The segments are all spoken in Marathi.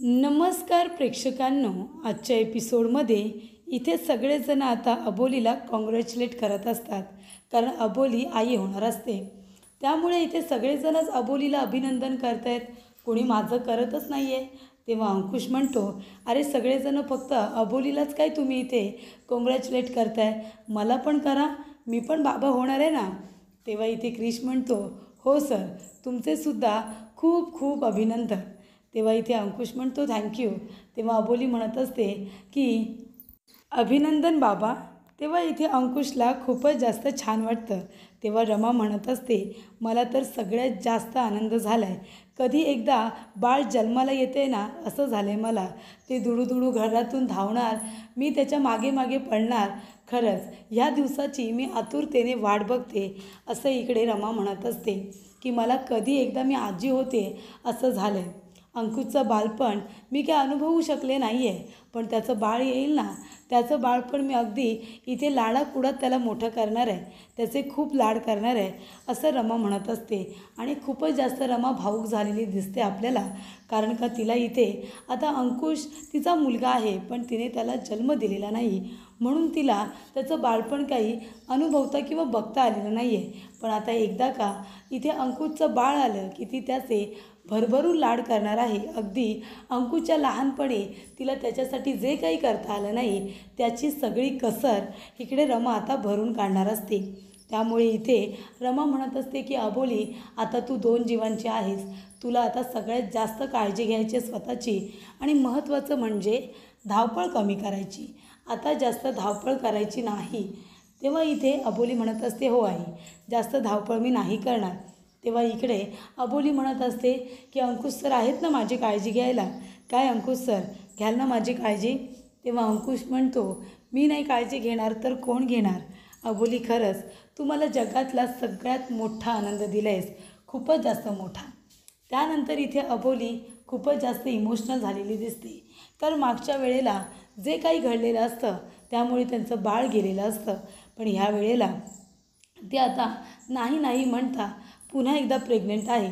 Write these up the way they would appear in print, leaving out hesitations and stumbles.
नमस्कार प्रेक्षकांनो, आजच्या एपिसोडमध्ये इथे सगळेजण आता अबोलीला कॉंग्रॅच्युलेट करत असतात, कारण अबोली आई होणार असते. त्यामुळे इथे सगळेजणच अबोलीला अभिनंदन करत आहेत. कोणी माझं करतच नाही आहे. तेव्हा अंकुश म्हणतो, अरे सगळेजण फक्त अबोलीलाच काय तुम्ही इथे कॉंग्रॅच्युलेट करताय, मला पण करा, मी पण बाबा होणार आहे ना. तेव्हा इथे क्रिश म्हणतो, हो सर, तुमचेसुद्धा खूप खूप अभिनंदन. तेव्हा इथे अंकुश म्हणतो थँक्यू. तेव्हा अबोली म्हणत असते की अभिनंदन बाबा. तेव्हा इथे अंकुशला खूपच जास्त छान वाटतं. तेव्हा रमा म्हणत असते, मला तर सगळ्यात जास्त आनंद झाला आहे. कधी एकदा बाळ जन्माला येते ना असं झालं आहे मला. ते दुडूदुडू घरातून धावणार, मी त्याच्या मागे मागे पळणार. खरंच ह्या दिवसाची मी आतुरतेने वाट बघते. असं इकडे रमा म्हणत असते की मला कधी एकदा मी आजी होते असं झालं आहे. अंकुशचं बालपण मी काय अनुभवू शकले नाही आहे, पण त्याचं बाळ येईल ना, त्याचं बाळपण मी अगदी इथे लाडाकुडात त्याला मोठं करणार आहे, त्याचे खूप लाड करणार आहे, असं रमा म्हणत असते. आणि खूपच जास्त रमा भावूक झालेली दिसते आपल्याला, कारण का तिला इथे आता अंकुश तिचा मुलगा आहे, पण तिने त्याला जन्म दिलेला नाही, म्हणून तिला त्याचं बाळपण काही अनुभवता किंवा बघता आलेलं नाही आहे. पण आता एकदा का इथे अंकुशचं बाळ आलं की ती त्याचे भरभरून लाड करणार आहे. अगदी अंकुशच्या लहानपणी तिला त्याच्यासाठी जे काही करता आलं नाही त्याची सगळी कसर इकडे रमा आता भरून काढणार असते. त्यामुळे इथे रमा म्हणत असते की अबोली, आता तू 2 जीवांची आहेस, तुला आता सगळ्यात जास्त काळजी घ्यायची स्वतःची, आणि महत्त्वाचं म्हणजे धावपळ कमी करायची. आता जास्त धावपळ करायची नाही. तेव्हा इथे अबोली म्हणत असते, हो आई, जास्त धावपळ मी नाही करणार. तेव्हा इकडे अबोली म्हणत असते की अंकुश सर आहेत ना माझी काळजी घ्यायला, काय अंकुश सर घ्याल ना माझी काळजी. तेव्हा अंकुश म्हणतो, मी नाही काळजी घेणार तर कोण घेणार. अबोली, खरंच तू मला जगातला सगळ्यात मोठा आनंद दिला आहेस, खूपच जास्त मोठा. त्यानंतर इथे अबोली खूपच जास्त इमोशनल झालेली दिसते, कारण मागच्या वेळेला जे काही घडलेलं असतं त्यामुळे त्यांचं बाळ गेलेलं असतं, पण ह्या वेळेला ते आता नाही नाही म्हणता पुन्हा एकदा प्रेग्नंट आहे.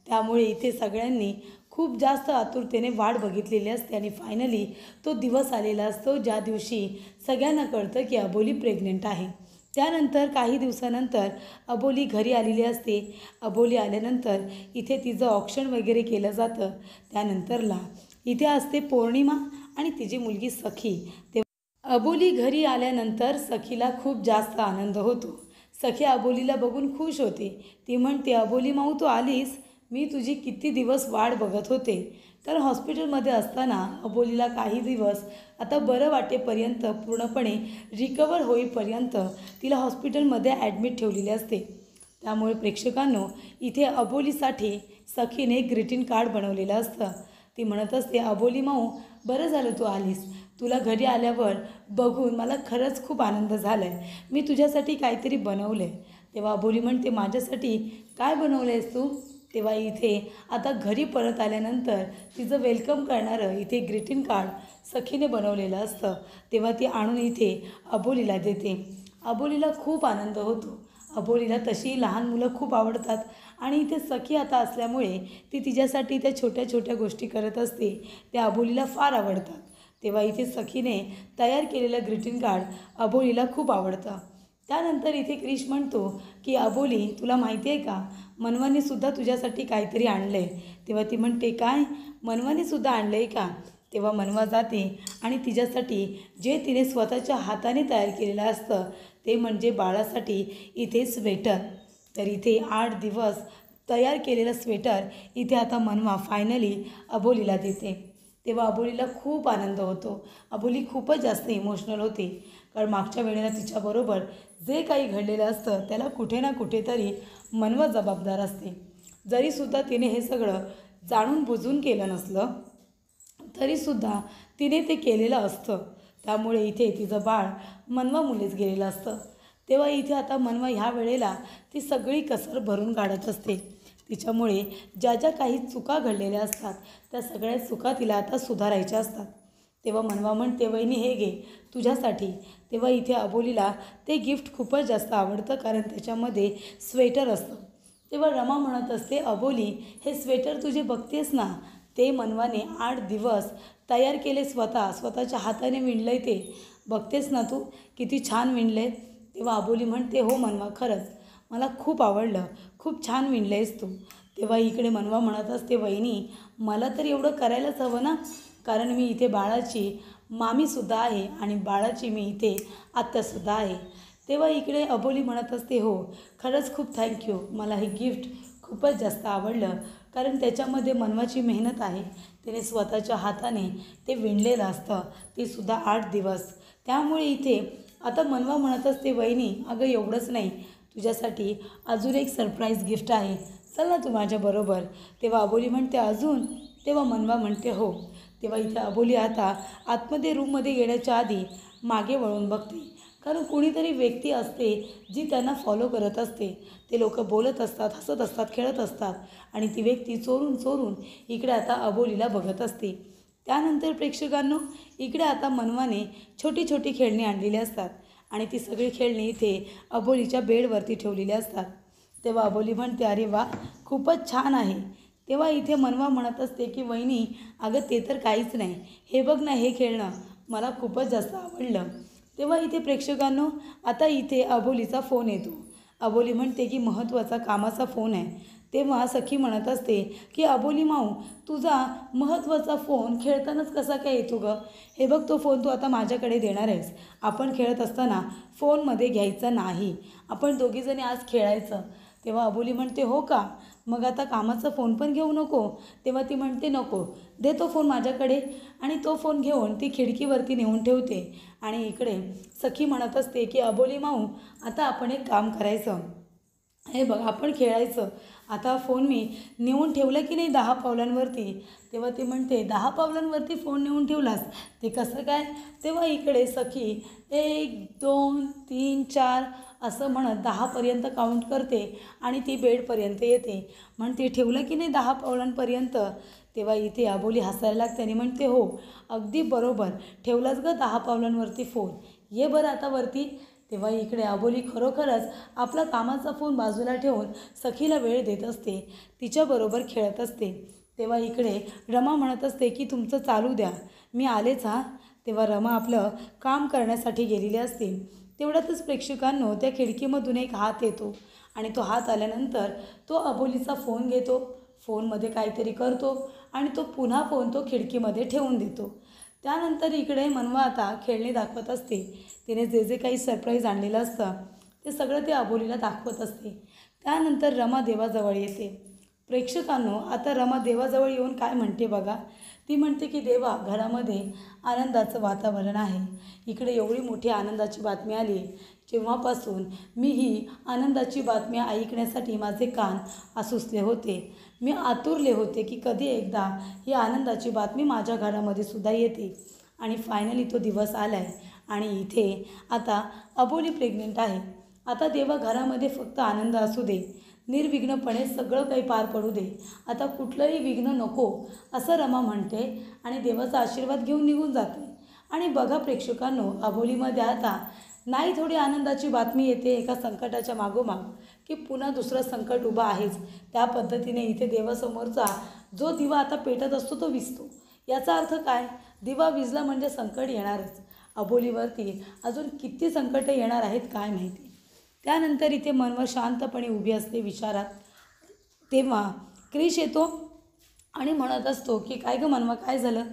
त्यामुळे इथे सगळ्यांनी खूप जास्त आतुरतेने वाट बघितलेली असते, आणि फायनली तो दिवस आलेला असतो ज्या दिवशी सगळ्यांना कळतं की अबोली प्रेग्नंट आहे. त्यानंतर काही दिवसानंतर अबोली घरी आलेली असते. अबोली आल्यानंतर इथे तिचं ऑक्शन वगैरे केलं जातं. त्यानंतरला इथे असते पौर्णिमा आणि तिची मुलगी सखी. ते अबोली घरी आल्यानंतर सखीला खूप जास्त आनंद होतो. सखी अबोलीला बघून खुश होते. ती म्हणते, अबोली माऊ तू आलीस, मी तुझी किती दिवस वाट बघत होते. तर हॉस्पिटलमध्ये असताना अबोलीला काही दिवस आता बरं वाटेपर्यंत, पूर्णपणे रिकवर होईपर्यंत तिला हॉस्पिटलमध्ये ॲडमिट ठेवलेले असते. त्यामुळे प्रेक्षकांनो, इथे अबोलीसाठी सखीने ग्रीटिंग कार्ड बनवलेलं असतं. ती म्हणत असते, अबोली माऊ बरं झालं तू आलीस, तुला घरी आल्यावर बघून मला खरंच खूप आनंद झाला आहे, मी तुझ्यासाठी काहीतरी बनवलं आहे. तेव्हा अबोली म्हणते, माझ्यासाठी काय बनवलं आहेस तू. तेव्हा इथे आता घरी परत आल्यानंतर तिचं वेलकम करणारं इथे ग्रीटिंग कार्ड सखीने बनवलेलं असतं. तेव्हा ती आणून इथे अबोलीला देते. अबोलीला खूप आनंद होतो. अबोलीला तशी लहान मुलं खूप आवडतात, आणि इथे सखी आता असल्यामुळे ती तिच्यासाठी त्या छोट्या छोट्या गोष्टी करत असते, त्या अबोलीला फार आवडतात. तेव्हा इथे सखीने तयार केलेलं ग्रीटिंग कार्ड अबोलीला खूप आवडतं. त्यानंतर इथे क्रिश म्हणतो की अबोली, तुला माहिती आहे का, मनवानीसुद्धा तुझ्यासाठी काहीतरी आणलं आहे. तेव्हा ती म्हणते, काय, मनवानीसुद्धा आणलं आहे का. तेव्हा मनवा जाते आणि तिच्यासाठी जे तिने स्वतःच्या हाताने तयार केलेलं असतं ते म्हणजे बाळासाठी इथे स्वेटर. तर इथे 8 दिवस तयार केलेलं स्वेटर इथे आता मनवा फायनली अबोलीला देते. तेव्हा अबोलीला खूप आनंद होतो. अबोली खूपच जास्त इमोशनल होते, कारण मागच्या वेळेला तिच्याबरोबर जे काही घडलेलं असतं त्याला कुठे ना कुठेतरी मनवा जबाबदार असते. जरीसुद्धा तिने हे सगळं जाणून बुजून केलं नसलं तरीसुद्धा तिने ते केलेलं असतं. त्यामुळे इथे तिचं बाळ मनवा मुलीच गेलेलं असतं. तेव्हा इथे आता मनवा ह्या वेळेला ती सगळी कसर भरून काढत असते. तिच्यामुळे ज्या ज्या काही चुका घडलेल्या असतात त्या सगळ्या चुका तिला आता सुधारायच्या असतात. तेव्हा मनवा म्हणते, वहिनी हे घे तुझ्यासाठी. तेव्हा इथे अबोलीला ते गिफ्ट खूपच जास्त आवडतं, कारण त्याच्यामध्ये स्वेटर असतं. तेव्हा रमा म्हणत असते, अबोली हे स्वेटर तुझे बघतेस ना, ते मनवाने 8 दिवस तयार केले, स्वतःच्या हाताने विणलं ते. बघतेस ना तू किती छान विणले. तेव्हा अबोली म्हणते, हो मनवा, खरंच मला खूप आवडलं, खूप छान विणलेस तू. तेव्हा इकडे मनवा म्हणत असते, वहिनी मला तर एवढं करायलाच हवं ना, कारण मी इथे बाळाची मामीसुद्धा आहे आणि बाळाची मी इथे आत्यासुद्धा आहे. तेव्हा इकडे अबोली म्हणत असते, हो खरंच खूप थँक्यू, मला हे गिफ्ट खूपच जास्त आवडलं, कारण त्याच्यामध्ये मनवाची मेहनत आहे. त्याने स्वतःच्या हाताने ते विणलेलं असतं, ते सुद्धा 8 दिवस. त्यामुळे इथे आता मनवा म्हणत असते, वहिनी अगं एवढंच नाही, तुझ्यासाठी अजून एक सरप्राईज गिफ्ट आहे, चल ना तू माझ्याबरोबर. तेव्हा अबोली म्हणते, अजून? तेव्हा मनवा म्हणते, हो. तेव्हा इथे अबोली आता आतमध्ये रूममध्ये येण्याच्या आधी मागे वळून बघते, कारण कुणीतरी व्यक्ती असते जी त्यांना फॉलो करत असते. ते लोक बोलत असतात, हसत असतात, खेळत असतात आणि ती व्यक्ती चोरून इकडे आता अबोलीला बघत असते. त्यानंतर प्रेक्षकांनो, इकडे आता मनवाने छोटी छोटी खेळणी आणलेली असतात आणि ती सगळी खेळणी इथे अबोलीच्या बेडवरती ठेवलेली असतात. तेव्हा अबोली म्हणते, अरे वा, खूपच छान आहे. तेव्हा इथे मनवा म्हणत असते की वहिनी अगं ते तर काहीच नाही, हे बघ ना, हे खेळणं मला खूपच जास्त आवडलं. तेव्हा इथे प्रेक्षकांनो, आता इथे अबोलीचा फोन येतो. अबोली म्हणते की महत्त्वाचा कामाचा फोन आहे. तेव्हा सखी म्हणत असते की अबोली माऊ, तुझा महत्त्वाचा फोन खेळतानाच कसा काय येतो गं? हे बघ, तो फोन तू आता माझ्याकडे देणार आहेस. आपण खेळत असताना फोनमध्ये घ्यायचा नाही, आपण दोघीजणी आज खेळायचं. तेव्हा अबोली म्हणते, हो का, मग आता कामाचा फोन पण घेऊ नको? तेव्हा ती म्हणते, नको, दे तो फोन माझ्याकडे. आणि तो फोन घेऊन ती खिडकीवरती नेऊन ठेवते. आणि इकडे सखी म्हणत असते की अबोली माऊ, आता आपण एक काम करायचं, हे बघ आपण खेळायचं. आता फोन मी नेऊन ठेवला की नाही 10 पावलांवरती. तेव्हा ती म्हणते, 10 पावलांवरती फोन नेऊन ठेवलास, ते कसं काय? तेव्हा इकडे सखी 1 2 3 4 असं म्हणत 10पर्यंत काउंट करते आणि ती बेडपर्यंत येते. म्हणते, ठेवलं की नाही 10 पावलांपर्यंत? तेव्हा इथे अबोली हसायला लागते आणि म्हणते, हो अगदी बरोबर, ठेवलाच गं 10 पावलांवरती फोन, ये बरं आता वरती. तेव्हा इकडे अबोली खरोखरच आपला कामाचा फोन बाजूला ठेवून सखीला वेळ देत असते, तिच्याबरोबर खेळत असते. तेव्हा इकडे रमा म्हणत असते की तुमचं चालू द्या, मी आलेच हां. तेव्हा रमा आपलं काम करण्यासाठी गेलेली असते. तेवढ्यातच प्रेक्षकांनो, त्या खिडकीमधून एक हात येतो आणि तो हात आल्यानंतर तो अबोलीचा फोन घेतो, फोनमध्ये काहीतरी करतो आणि तो पुन्हा फोन तो खिडकीमध्ये ठेवून देतो. त्यानंतर इकडे मनवा आता खेळणी दाखवत असते. तिने जे जे काही सरप्राईज आणलेलं असतं ते सगळं ते अबोलीला दाखवत असते. त्यानंतर रमा देवाजवळ येते. प्रेक्षकांनो, आता रमा देवाजवळ येऊन काय म्हणते बघा. ती म्हणते की देवा, घरामध्ये आनंदाचं वातावरण आहे. इकडे एवढी मोठी आनंदाची बातमी आली, जेव्हापासून मी ही आनंदाची बातमी ऐकण्यासाठी माझे कान आसुसले होते. मी आतुरले होते की कधी एकदा ही आनंदाची बातमी माझ्या घरामध्ये सुद्धा येते. आणि फायनली तो दिवस आला आहे आणि इथे आता अबोली प्रेग्नंट आहे. आता देवा, घरामध्ये फक्त आनंद असू दे, निर्विघ्नपणे सगळं काही पार पडू दे, आता कुठलंही विघ्न नको, असं रमा म्हणते आणि देवाचा आशीर्वाद घेऊन निघून जाते. आणि बघा प्रेक्षकांनो, अबोलीमध्ये आता नाही थोडी आनंदाची बातमी येते एका संकटाच्या मागोमाग, की पुन्हा दुसरं संकट उभं आहेच. त्या पद्धतीने इथे देवासमोरचा जो दिवा आता पेटत असतो तो विझतो. याचा अर्थ काय? दिवा विझला म्हणजे संकट येणारच. अबोलीवरती अजून किती संकटं येणार आहेत काय माहिती. त्यानंतर इथे मनवा शांतपणे उभी असते विचारात. तेव्हा क्रिश येतो आणि म्हणत असतो की काय गं मनवा, काय झालं?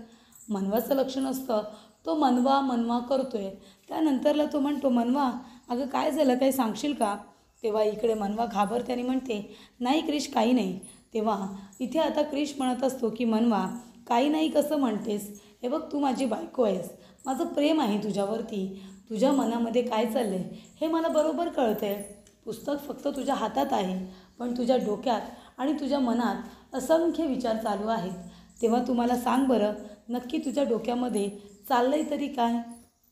मनवाचं लक्ष नसतं, तो मनवा करतोय. त्यानंतरला तो म्हणतो, मनवा अगं काय झालं, काही सांगशील का? तेव्हा इकडे मनवा घाबरते आणि म्हणते, नाही क्रिश, काही नाही. तेव्हा इथे आता क्रिश म्हणत असतो की मनवा, काही नाही कसं म्हणतेस? हे बघ, तू माझी बायको आहेस, माझं प्रेम आहे तुझ्यावरती, तुझ्या मनामध्ये काय चाललं आहे हे मला बरोबर कळतं आहे. पुस्तक फक्त तुझ्या हातात आहे, पण तुझ्या डोक्यात आणि तुझ्या मनात असंख्य विचार चालू आहेत. तेव्हा तू मला सांग बरं, नक्की तुझ्या डोक्यामध्ये चाललं आहे तरी काय?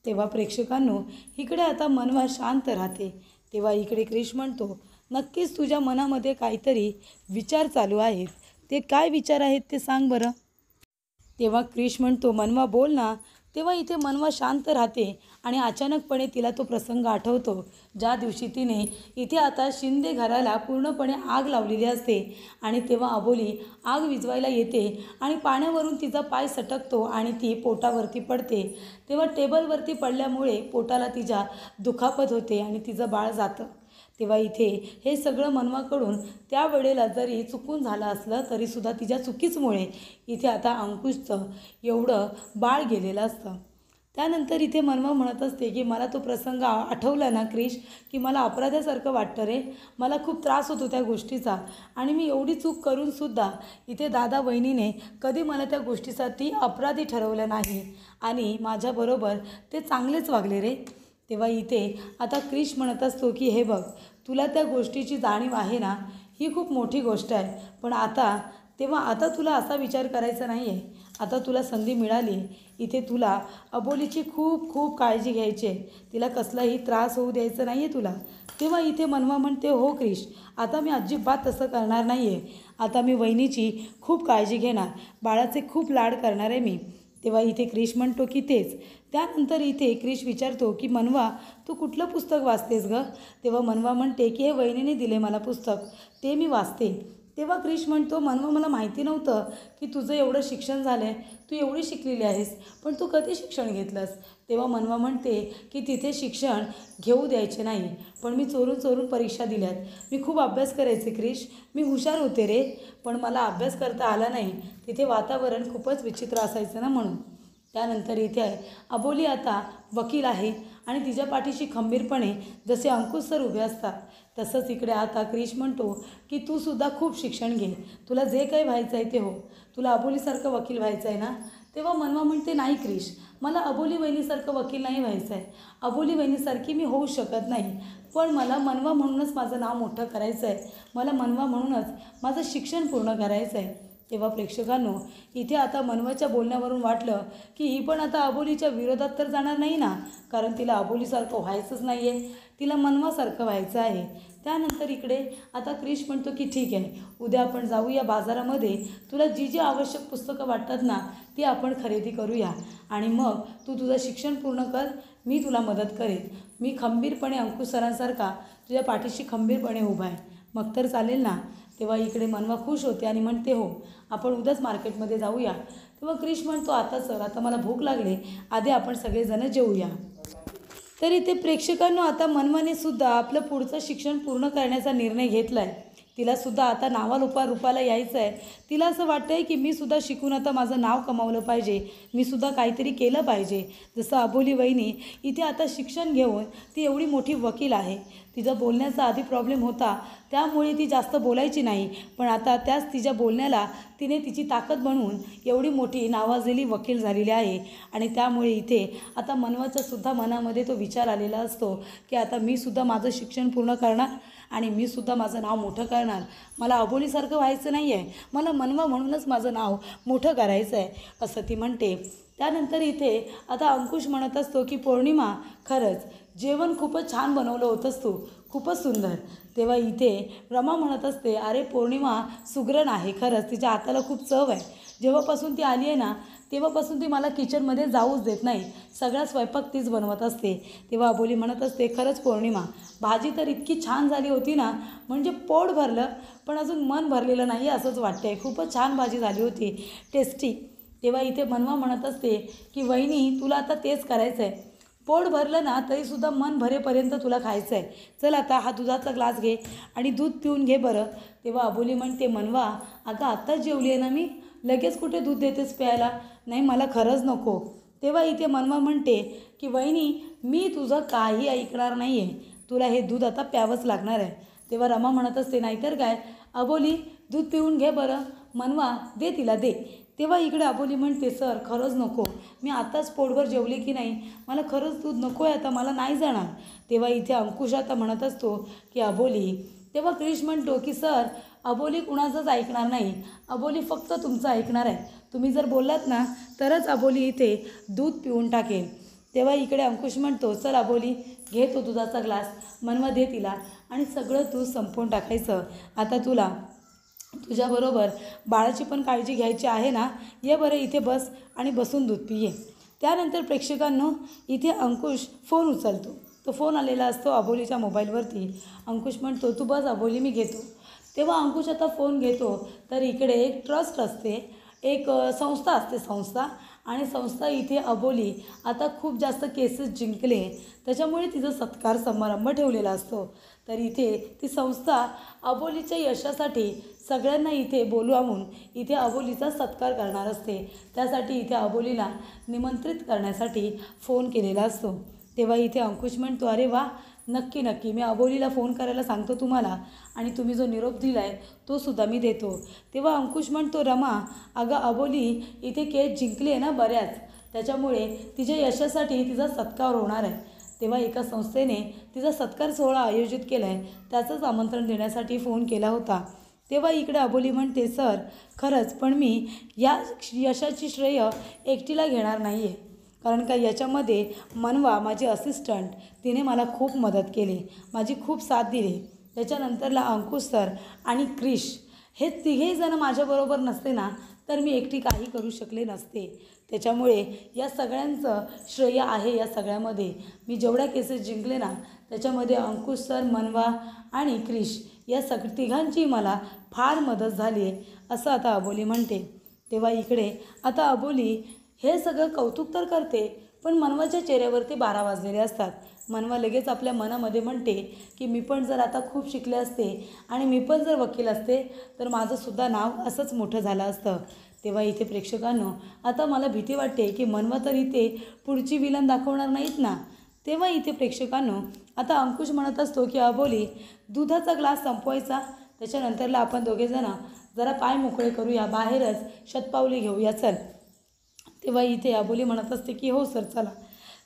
तेव्हा प्रेक्षकांनो, इकडे आता मनवा शांत राहते. तेव्हा इकडे क्रिश म्हणतो, नक्कीच तुझ्या मनामध्ये काहीतरी विचार चालू आहेत, ते काय विचार आहेत ते सांग बरं. तेव्हा क्रिश म्हणतो, मनवा बोल ना, तेव्हा इथे मनवा शांत राहते आणि अचानकपणे तिला तो प्रसंग आठवतो ज्या दिवशी तिने इथे आता शिंदे घराला पूर्णपणे आग लावलेली असते आणि तेव्हा अबोली आग विझवायला येते आणि पाण्यावरून तिचा पाय सटकतो आणि ती पोटावरती पडते। तेव्हा टेबलवरती पडल्यामुळे पोटाला तिच्या दुखापत होते आणि तिचं बाळ जातं। तेव्हा इथे हे सगळं मनवाकडून त्यावेळेला जरी चुकून झालं असलं तरीसुद्धा तिच्या चुकीचमुळे इथे आता अंकुशचं एवढं बाळ गेलेलं असतं। त्यानंतर इथे मनवा म्हणत असते की मला तो प्रसंग आठवला ना क्रिश की मला अपराध्यासारखं वाटतं रे, मला खूप त्रास होतो त्या गोष्टीचा आणि मी एवढी चूक करूनसुद्धा इथे दादा वहिनीने कधी मला त्या गोष्टीसाठी अपराधी ठरवलं नाही आणि माझ्याबरोबर ते चांगलेच वागले रे। तेव्हा इथे आता क्रिश म्हणत असतो की हे बघ, तुला त्या गोष्टीची जाणीव आहे ना, ही खूप मोठी गोष्ट आहे, पण आता तुला असा विचार करायचा नाही आहे। आता तुला संधी मिळाली, इथे तुला अबोलीची खूप खूप काळजी घ्यायची आहे, तिला कसलाही त्रास होऊ द्यायचा नाही आहे तुला। तेव्हा इथे मनवा म्हणते हो क्रिश, आता मी अजिबात तसं करणार नाही आहे, आता मी वहिनीची खूप काळजी घेणार, बाळाचे खूप लाड करणार आहे मी। तेव्हा इथे क्रिश म्हणतो की तेच। त्यानंतर इथे क्रिश विचारतो की मनवा तू कुठलं पुस्तक वाचतेस गं? तेव्हा मनवा म्हणते की हे वहिनीने दिले मला पुस्तक, ते मी वाचते। तेव्हा क्रिश म्हणतो मनवा मला माहिती नव्हतं की तुझं एवढं शिक्षण झालं आहे, तू एवढी शिकलेली आहेस, पण तू कधी शिक्षण घेतलंस? तेव्हा मनवा म्हणते की तिथे शिक्षण घेऊ द्यायचे नाही, पण मी चोरून चोरून परीक्षा दिल्यात, मी खूप अभ्यास करायचे क्रिश, मी हुशार होते रे, पण मला अभ्यास करता आला नाही, तिथे वातावरण खूपच विचित्र असायचं ना म्हणून। त्यानंतर इथे अबोली आता वकील आहे आणि तिच्या पाठीशी खंबीरपणे जसे अंकुश सर उभे असतात तसंच इकडे आता क्रिश म्हणतो की तू सुद्धा खूप शिक्षण घे, तुला जे काही व्हायचं आहे ते हो, तुला अबोलीसारखं वकील व्हायचं आहे ना? तेव्हा मनवा म्हणते नाही क्रिश, मला अबोली वहिनीसारखं वकील नाही व्हायचं आहे, अबोली वहिनीसारखी मी होऊ शकत नाही, पण मला मनवा म्हणूनच माझं नाव मोठं करायचं आहे, मला मनवा म्हणूनच माझं शिक्षण पूर्ण करायचं आहे। तेव्हा प्रेक्षकांनो, इथे आता मनवाच्या बोलण्यावरून वाटलं की ही पण आता अबोलीच्या विरोधात तर जाणार नाही ना, कारण तिला अबोलीसारखं व्हायचंच नाही आहे, तिला मनवासारखं व्हायचं आहे। त्यानंतर इकडे आता क्रिश म्हणतो की ठीक आहे, उद्या आपण जाऊया बाजारामध्ये, तुला जी जी आवश्यक पुस्तकं वाटतात ना ती आपण खरेदी करूया आणि मग तू तुझं शिक्षण पूर्ण कर, मी तुला मदत करेन, मी खंबीरपणे अंकुश सरांसारखा तुझ्या पाठीशी खंबीरपणे उभा आहे, मग तर चालेल ना? तेव्हा इकडे मनवा खुश होते आणि म्हणते हो, आपण उद्याच मार्केटमध्ये जाऊया। तेव्हा क्रिश म्हणतो आता सर, आता मला भूक लागले, आधी आपण सगळेजण जेवूया। तर इथे प्रेक्षकांनो, आता मनवाने सुद्धा आपलं पुढचं शिक्षण पूर्ण करण्याचा निर्णय घेतला आहे, तिलासुद्धा आता नावारूपाला यायचं आहे, तिला असं वाटतं आहे की मी सुद्धा शिकून आता माझं नाव कमावलं पाहिजे, मी सुद्धा काहीतरी केलं पाहिजे। जसं अबोली वहिनी इथे आता शिक्षण घेऊन ती एवढी मोठी वकील आहे, तिचा बोलण्याचा आधी प्रॉब्लेम होता त्यामुळे ती जास्त बोलायची नाही, पण आता त्याच तिच्या बोलण्याला तिने तिची ताकद बनवून एवढी मोठी नावाजलेली वकील झालेली आहे आणि त्यामुळे इथे आता मनवाच्या सुद्धा मनामध्ये तो विचार आलेला असतो की आता मी सुद्धा माझं शिक्षण पूर्ण करणार आणि मी सुद्धा माझं नाव मोठं करणार, मला अबोलीसारखं व्हायचं नाही आहे, मला मनवा म्हणूनच माझं नाव मोठं करायचं आहे, असं ती म्हणते। त्यानंतर इथे आता अंकुश म्हणत असतो की पौर्णिमा, खरंच जेवण खूपच छान बनवलं होतंस तू, खूपच सुंदर। तेव्हा इथे रमा म्हणत असते अरे पौर्णिमा सुगरण आहे, खरंच तिच्या हाताला खूप चव आहे, जेव्हापासून ती आली आहे ना तेव्हापासून ती मला किचनमध्ये जाऊच देत नाही, सगळा स्वयंपाक तीच बनवत असते। तेव्हा अबोली म्हणत असते खरंच पौर्णिमा, भाजी तर इतकी छान झाली होती ना, म्हणजे पोट भरलं पण अजून मन भरलेलं नाही असंच वाटतंय, खूपच छान भाजी झाली होती, टेस्टी। तेव्हा इथे मनवा म्हणत असते की वहिनी तुला आता तेच करायचं आहे, पोट भरलं ना तरीसुद्धा मन भरेपर्यंत तुला खायचं आहे, चल आता हा दुधाचा ग्लास घे आणि दूध पिऊन घे बरं। तेव्हा अबोली म्हणते मनवा अगं आत्ताच जेवली आहे ना मी, लगेच कुठे दूध देतेस प्यायला, नाही मला खरंच नको। तेव्हा इथे मनवा म्हणते की वहिनी मी तुझं काही ऐकणार नाही आहे, तुला हे दूध आता प्यावंच लागणार आहे। तेव्हा रमा म्हणत असते नाहीतर काय, अबोली दूध पिऊन घे बरं, मनवा दे तिला दे। तेव्हा इकडे अबोली म्हणते सर खरंच नको, मी आताच पोटभर जेवले की नाही, मला खरंच दूध नको आहे आता, मला नाही जाणार। तेव्हा इथे अंकुश आता म्हणत असतो की अबोली, तेव्हा क्रिश म्हणतो की सर अबोली कुणाचंच ऐकणार नाही, अबोली फक्त तुमचं ऐकणार आहे, तुम्ही जर बोललात ना तरच अबोली इथे दूध पिऊन टाकेल। तेव्हा इकडे अंकुश म्हणतो चल अबोली घे तो दुधाचा ग्लास, मनवा दे तिला आणि सगळं दूध संपवून टाकायचं, आता तुला तुझ्याबरोबर बाळाची पण काळजी घ्यायची आहे ना, ये बरं इथे बस आणि बसून दूध पिये। त्यानंतर प्रेक्षकांनो इथे अंकुश फोन उचलतो. तो फोन आलेला असतो अबोलीच्या मोबाईलवरती. अंकुश म्हणतो, तू बस अबोली, मी घेतो. तेव्हा अंकुश आता फोन घेतो तर इकडे एक ट्रस्ट असते, एक संस्था असते संस्था, आणि संस्था इथे अबोली आता खूप जास्त केसेस जिंकले त्याच्यामुळे तिचा सत्कार समारंभ ठेवलेला असतो. तर इथे ती संस्था अबोलीच्या यशासाठी सगळ्यांना इथे बोलवावून इथे अबोलीचा सत्कार करणार असते. त्यासाठी इथे अबोलीला निमंत्रित करण्यासाठी फोन केलेला असतो. तेव्हा इथे अंकुश म्हणतो, अरे वा, नक्की नक्की मी अबोलीला फोन करायला सांगतो तुम्हाला, आणि तुम्ही जो निरोप दिला आहे तो सुद्धा मी देतो. तेव्हा अंकुश म्हणतो, रमा, अगं अबोली इथे केस जिंकली आहे ना बऱ्याच, त्याच्यामुळे तिच्या यशासाठी तिचा सत्कार होणार आहे. तेव्हा एका संस्थेने तिचा सत्कार सोहळा आयोजित केला आहे, त्याचंच आमंत्रण देण्यासाठी फोन केला होता. तेव्हा इकडे अबोली म्हणते, सर खरंच, पण मी या यशाची श्रेय एकटीला घेणार नाही आहे, कारण का याच्यामध्ये मनवा माझी असिस्टंट, तिने मला खूप मदत केली, माझी खूप साथ दिली. त्याच्यानंतरला अंकुश सर आणि क्रिश हे तिघेही जण माझ्याबरोबर नसते ना तर मी एकटी काही करू शकले नसते. त्याच्यामुळे या सगळ्यांचं श्रेय आहे. या सगळ्यामध्ये मी जेवढ्या केसेस जिंकले ना त्याच्यामध्ये अंकुश सर, मनवा आणि क्रिश या तिघांची मला फार मदत झाली आहे, असं आता अबोली म्हणते. तेव्हा इकडे आता अबोली हे सगळं कौतुक तर करते, पण मनवाच्या चेहऱ्यावरती 12 वाजलेले असतात. मनवा लगेच आपल्या मनामध्ये म्हणते की मी पण जर आता खूप शिकले असते आणि मी पण जर वकील असते तर माझंसुद्धा नाव असंच मोठं झालं असतं. तेव्हा इथे प्रेक्षकांनो आता मला भीती वाटते की मनवा तर इथे पुढची विलन दाखवणार नाहीत ना. तेव्हा इथे प्रेक्षकांनो आता अंकुश म्हणत असतो की अबोली, दुधाचा ग्लास संपवायचा, त्याच्यानंतरला आपण दोघेजण जरा पाय मोकळे करूया, बाहेरच शतपावली घेऊया, चल. तेव्हा इथे अबोली म्हणत असते की हो सर, चला.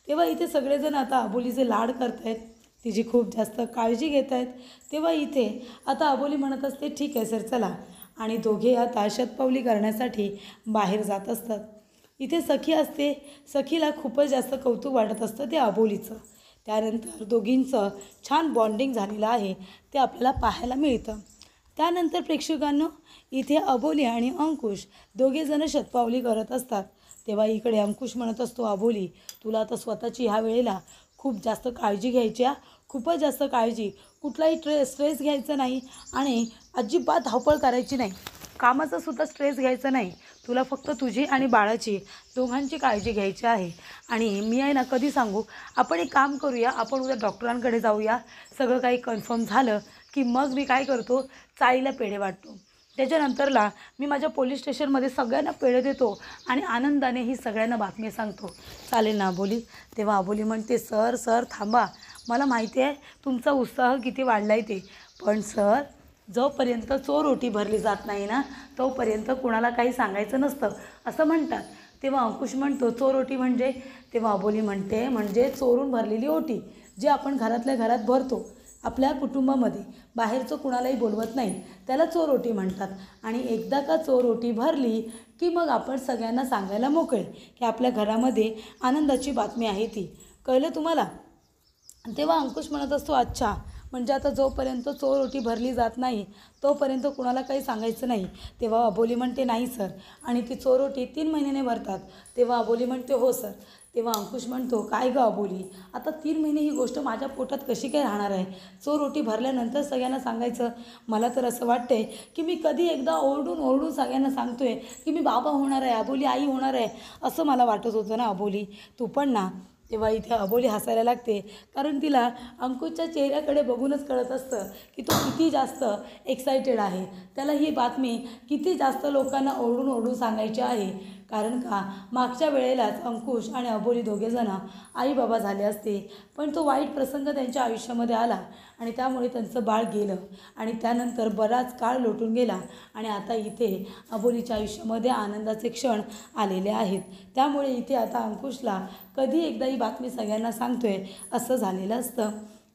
तेव्हा इथे सगळेजण आता अबोलीचे लाड करत आहेत, तिची खूप जास्त काळजी घेत आहेत. तेव्हा इथे आता अबोली म्हणत असते, ठीक आहे सर, चला. आणि दोघे आता शतपावली करण्यासाठी बाहेर जात असतात. इथे सखी असते. सखीला खूपच जास्त कौतुक वाटत असतं ते अबोलीचं. त्यानंतर दोघींचं छान बॉन्डिंग झालेलं आहे ते आपल्याला पाहायला मिळतं. त्यानंतर प्रेक्षकांनो इथे अबोली आणि अंकुश दोघेजणं शतपावली करत असतात. तेव्हा इकडे अंकुश म्हणत असतो, अबोली, तुला आता स्वतःची ह्या वेळेला खूप जास्त काळजी घ्यायची आहे, खूपच जास्त काळजी, कुठलाही स्ट्रेस घ्यायचा नाही आणि अजिबात धावपळ करायची नाही, कामाचा सुद्धा स्ट्रेस घ्यायचा नाही. तुला फक्त तुझी आणि बाळाची दोघांची काळजी घ्यायची आहे. आणि मी आहे ना, कधी सांगू, आपण एक काम करूया, आपण उद्या डॉक्टरांकडे जाऊया. सगळं काही कन्फर्म झालं की मग मी काय करतो, चाळीला पेढे वाटतो. त्याच्यानंतरला मी माझ्या पोलीस स्टेशनमध्ये सगळ्यांना पेढे देतो आणि आनंदाने ही सगळ्यांना बातमी सांगतो. चालेल ना अबोली? तेव्हा अबोली म्हणते, सर थांबा, मला माहिती आहे तुमचा उत्साह किती वाढला आहे ते, पण सर, जोपर्यंत चोरोटी भरली जात नाही ना तोपर्यंत कुणाला काही सांगायचं नसतं असं म्हणतात. तेव्हा अंकुश म्हणतो, चोरोटी म्हणजे? तेव्हा अबोली म्हणते, म्हणजे चोरून भरलेली ओटी, जे आपण घरातल्या घरात भरतो आपल्या कुटुंबामध्ये, बाहेरचं कुणालाही बोलवत नाही, त्याला चोरोटी म्हणतात. आणि एकदा का चोरोटी भरली की मग आपण सगळ्यांना सांगायला मोकळे की आपल्या घरामध्ये आनंदाची बातमी आहे ती. कळलं तुम्हाला? तेव्हा अंकुश म्हणत असतो, अच्छा, म्हणजे आता जोपर्यंत चोरोटी भरली जात नाही तोपर्यंत कुणाला काही सांगायचं नाही. तेव्हा अबोली म्हणते, नाही सर, आणि ती चोरोटी 3 महिन्याने भरतात. तेव्हा अबोली म्हणते, हो सर. तेव्हा अंकुश म्हणतो, काय गं अबोली, आता 3 महिने ही गोष्ट माझ्या पोटात कशी काय राहणार आहे? चोरोटी भरल्यानंतर सगळ्यांना सांगायचं? मला तर असं वाटतंय की मी कधी एकदा ओरडून सगळ्यांना सांगतोय की मी बाबा होणार आहे, अबोली आई होणार आहे, असं मला वाटत होतं ना अबोली, तू पण ना. तेव्हा इथे अबोली हसायला लागते, कारण तिला अंकुशच्या चेहऱ्याकडे बघूनच कळत असतं की तो किती जास्त एक्सायटेड आहे, त्याला ही बातमी किती जास्त लोकांना ओरडून सांगायची आहे. कारण का मागच्या वेळेलाच अंकुश आणि अबोली दोघेजण आई बाबा झाले असते, पण तो वाईट प्रसंग त्यांच्या आयुष्यामध्ये आला आणि त्यामुळे त्यांचं बाळ गेलं आणि त्यानंतर बराच काळ लोटून गेला आणि आता इथे अबोलीच्या आयुष्यामध्ये आनंदाचे क्षण आलेले आहेत. त्यामुळे इथे आता अंकुशला कधी एकदा ही बातमी सगळ्यांना सांगतोय असं झालेलं असतं.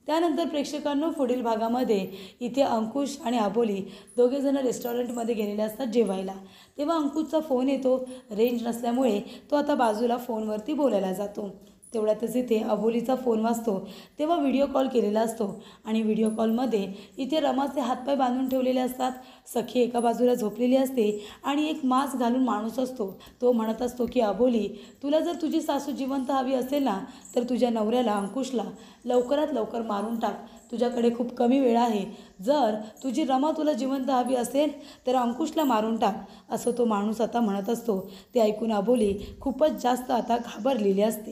त्यानंतर प्रेक्षकांनो पुढील भागामध्ये इथे अंकुश आणि अबोली दोघेजण रेस्टॉरंटमध्ये गेलेले असतात जेवायला. तेव्हा अंकुशचा फोन येतो. रेंज नसल्यामुळे तो आता बाजूला फोनवरती बोलायला जातो. तेवढ्यातच इथे अबोलीचा फोन वाजतो तेव्हा व्हिडिओ कॉल केलेला असतो आणि व्हिडिओ कॉलमध्ये इथे रमाचे हातपाय बांधून ठेवलेले असतात. सखी एका बाजूला झोपलेली असते आणि एक मास्क घालून माणूस असतो. तो म्हणत असतो की अबोली, तुला जर तुझी सासू जिवंत हवी असेल ना तर तुझ्या नवऱ्याला अंकुशला लवकरात लवकर मारून टाक. तुझ्याकडे खूप कमी वेळ आहे. जर तुझी रमा तुला जिवंत हवी असेल तर अंकुशला मारून टाक, असं तो माणूस आता म्हणत असतो. ते ऐकून अबोली खूपच जास्त आता घाबरलेली असते.